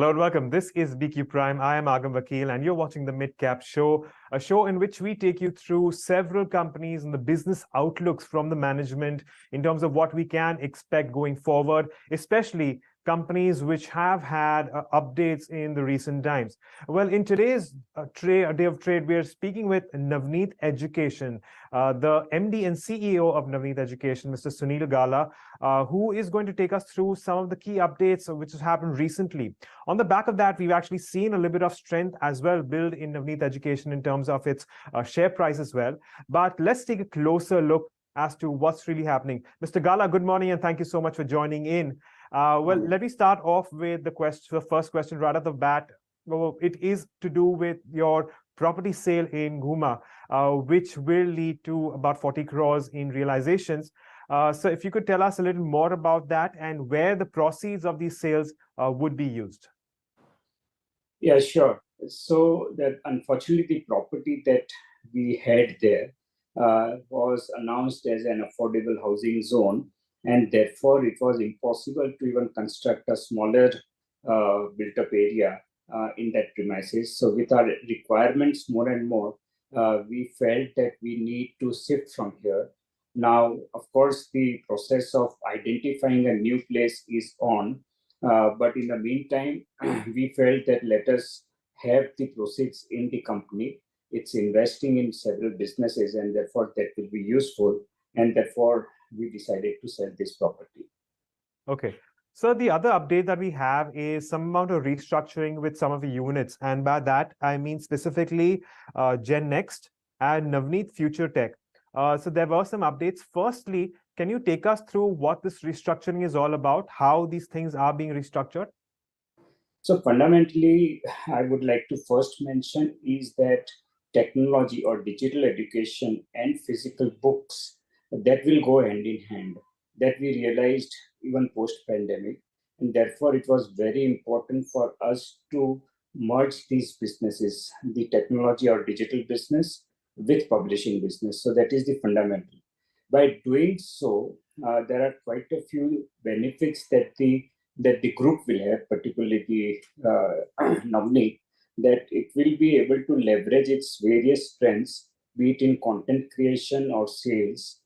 Hello and welcome. This is BQ Prime. I am Agam Vakil, and you're watching the Midcap Show, a show in which we take you through several companies and the business outlooks from the management in terms of what we can expect going forward, especially companies which have had updates in the recent times. Well, in today's day of trade, we are speaking with Navneet Education, the MD and CEO of Navneet Education, Mr. Sunil Gala, who is going to take us through some of the key updates which has happened recently. On the back of that, we've actually seen a little bit of strength as well build in Navneet Education in terms of its share price as well. But let's take a closer look as to what's really happening. Mr. Gala, good morning, and thank you so much for joining in. Let me start off with the first question right off the bat. Well, it is to do with your property sale in Guma, which will lead to about 40 crores in realizations. So if you could tell us a little more about that and where the proceeds of these sales would be used. Yeah, sure. So that unfortunately the property that we had there was announced as an affordable housing zone, and therefore it was impossible to even construct a smaller built-up area in that premises. So with our requirements more and more, we felt that we need to shift from here. Now, of course, the process of identifying a new place is on, but in the meantime, we felt that let us have the proceeds in the company. It's investing in several businesses, and therefore that will be useful. And therefore, we decided to sell this property. Okay. So the other update that we have is some amount of restructuring with some of the units. And by that, I mean specifically Gen Next and Navneet Future Tech. So there were some updates. Firstly, can you take us through what this restructuring is all about, how these things are being restructured? So fundamentally, I would like to first mention is that technology or digital education and physical books, that will go hand in hand. That we realized even post-pandemic. And therefore, it was very important for us to merge these businesses, the technology or digital business with publishing business. So that is the fundamental. By doing so, there are quite a few benefits that the group will have, particularly the Navneet, that it will be able to leverage its various strengths, be it in content creation or sales,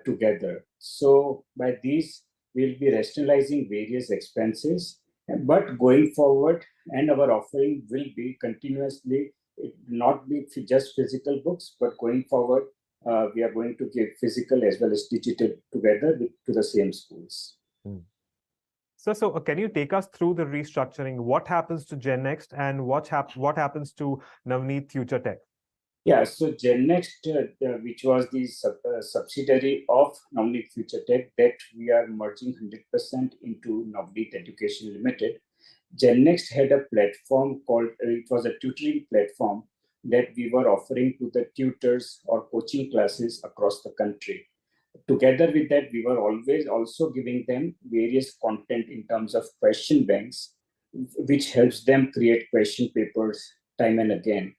together. So by these, we'll be rationalizing various expenses, but going forward, and our offering will be continuously, it not be just physical books, but going forward, we are going to give physical as well as digital together to the same schools. So can you take us through the restructuring? What happens to Gen Next and what happens to Navneet Future Tech? Yeah, so Gen Next, which was the subsidiary of Navneet Future Tech, that we are merging 100% into Navneet Education Limited. Gen Next had a platform called, it was a tutoring platform that we were offering to the tutors or coaching classes across the country. Together with that, we were always also giving them various content in terms of question banks, which helps them create question papers time and again.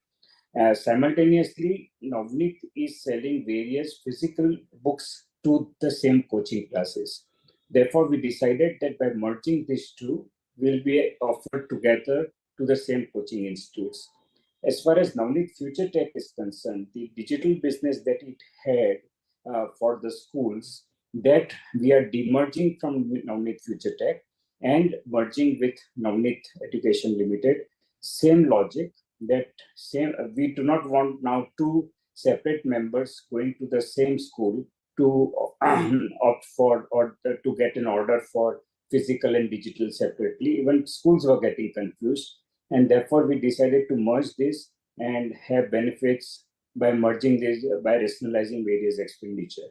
Simultaneously, Navneet is selling various physical books to the same coaching classes. Therefore, we decided that by merging these two, will be offered together to the same coaching institutes. As far as Navneet Future Tech is concerned, the digital business that it had for the schools, that we are demerging from Navneet Future Tech and merging with Navneet Education Limited. Same logic, that same, we do not want now two separate members going to the same school to opt for or to get an order for physical and digital separately. Even schools were getting confused, and therefore we decided to merge this and have benefits by merging this, by rationalizing various expenditure.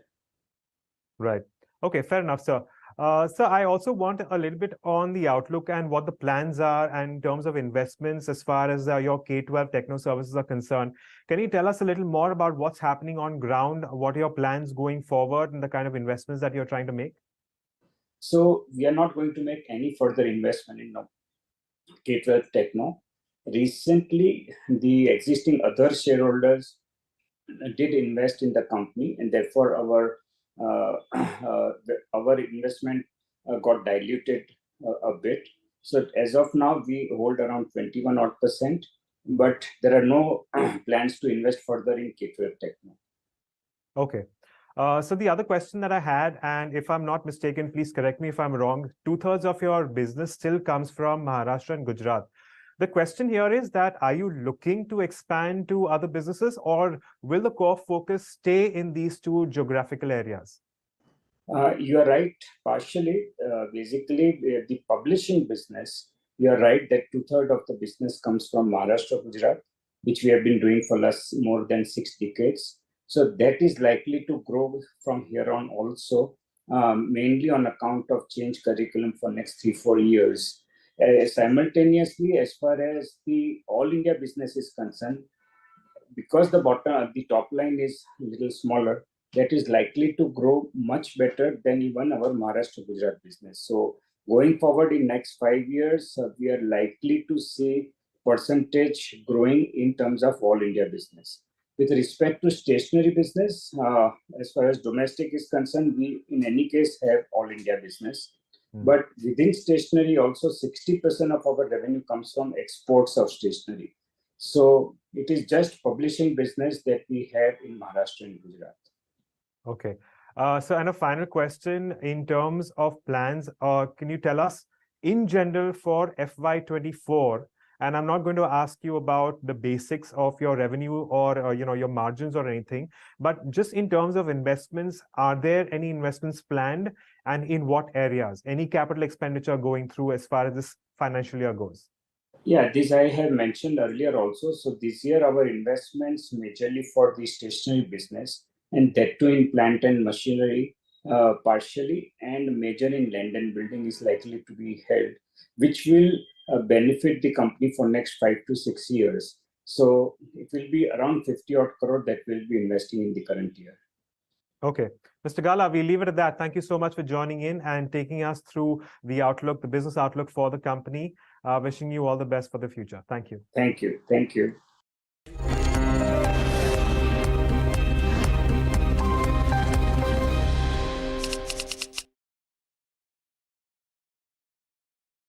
Right. Okay, fair enough, sir. So I also want a little bit on the outlook and what the plans are and in terms of investments as far as your K-12 techno services are concerned. Can you tell us a little more about what's happening on ground? What are your plans going forward and the kind of investments that you're trying to make? So we are not going to make any further investment in K-12 techno. Recently, the existing other shareholders did invest in the company, and therefore our investment got diluted a bit. So as of now, we hold around 21 odd percent, but there are no plans to invest further in K12 Techno. Okay. So the other question that I had, and if I'm not mistaken, please correct me if I'm wrong, 2/3 of your business still comes from Maharashtra and Gujarat. The question here is that, are you looking to expand to other businesses, or will the core focus stay in these two geographical areas? You are right, partially. Basically, the publishing business, you are right that 2/3 of the business comes from Maharashtra, Gujarat, which we have been doing for last more than 6 decades. So that is likely to grow from here on also, mainly on account of change curriculum for next 3-4 years. Simultaneously, as far as the all India business is concerned, because the top line is a little smaller, that is likely to grow much better than even our Maharashtra Gujarat business. So going forward in next 5 years, we are likely to see percentage growing in terms of all India business. With respect to stationery business, as far as domestic is concerned, we in any case have all India business. But within stationery, also 60% of our revenue comes from exports of stationery. So it is just publishing business that we have in Maharashtra and Gujarat. Okay. And a final question in terms of plans, can you tell us in general for FY24? And I'm not going to ask you about the basics of your revenue or your margins or anything, but just in terms of investments, are there any investments planned, and in what areas? Any capital expenditure going through as far as this financial year goes? Yeah, this I have mentioned earlier also. So this year our investments majorly for the stationery business, and that too in plant and machinery partially, and major in land and building is likely to be held, which will benefit the company for next 5 to 6 years. So it will be around 50 odd crore that we'll be investing in the current year. Okay. Mr. Gala, we leave it at that. Thank you so much for joining in and taking us through the outlook, the business outlook for the company. Wishing you all the best for the future. Thank you. Thank you. Thank you.